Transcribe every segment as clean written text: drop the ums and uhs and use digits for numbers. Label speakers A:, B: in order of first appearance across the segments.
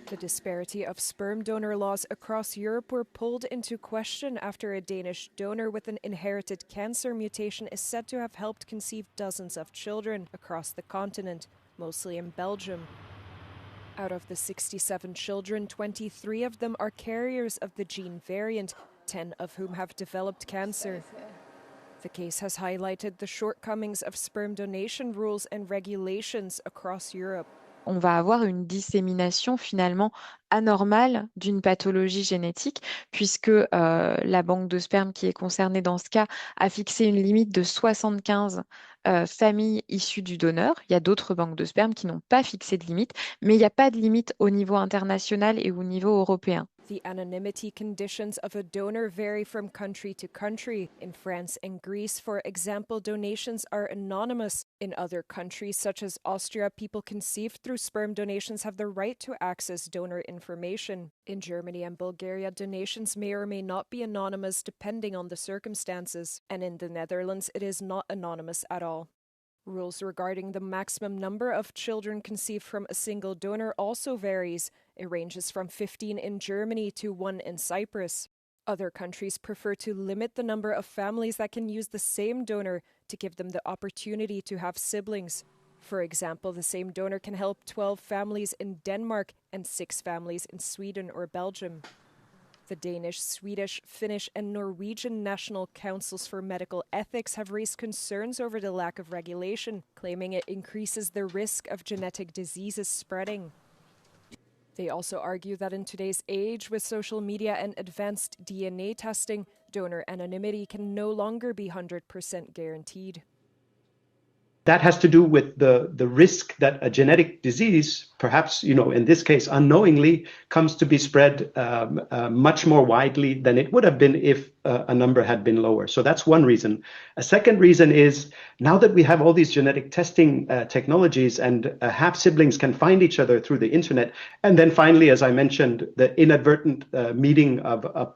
A: The disparity of sperm donor laws across Europe were pulled into question after a Danish donor with an inherited cancer mutation is said to have helped conceive dozens of children across the continent, mostly in Belgium. Out of the 67 children, 23 of them are carriers of the gene variant, 10 of whom have developed cancer. The case has highlighted the shortcomings of sperm donation rules and regulations across Europe.
B: On va avoir une dissémination finalement anormale d'une pathologie génétique, puisque la banque de sperme qui est concernée dans ce cas a fixé une limite de 75 familles issues du donneur. Il y a d'autres banques de sperme qui n'ont pas fixé de limite, mais il n'y a pas de limite au niveau international et au niveau européen.
A: The anonymity conditions of a donor vary from country to country. In France and Greece, for example, donations are anonymous. In other countries, such as Austria, people conceived through sperm donations have the right to access donor information. In Germany and Bulgaria, donations may or may not be anonymous depending on the circumstances. And in the Netherlands, it is not anonymous at all. Rules regarding the maximum number of children conceived from a single donor also varies. It ranges from 15 in Germany to 1 in Cyprus. Other countries prefer to limit the number of families that can use the same donor to give them the opportunity to have siblings. For example, the same donor can help 12 families in Denmark and 6 families in Sweden or Belgium. The Danish, Swedish, Finnish, and Norwegian National Councils for Medical Ethics have raised concerns over the lack of regulation, claiming it increases the risk of genetic diseases spreading. They also argue that in today's age, with social media and advanced DNA testing, donor anonymity can no longer be 100% guaranteed.
C: That has to do with the risk that a genetic disease, perhaps, in this case, unknowingly, comes to be spread much more widely than it would have been if a number had been lower. So that's one reason. A second reason is now that we have all these genetic testing technologies and half-siblings can find each other through the internet. And then finally, as I mentioned, the inadvertent meeting of a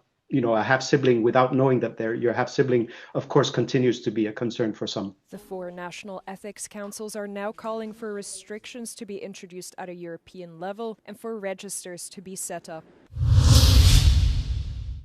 C: half-sibling without knowing that they're your half-sibling, of course, continues to be a concern for some.
A: The 4 national ethics councils are now calling for restrictions to be introduced at a European level and for registers to be set up.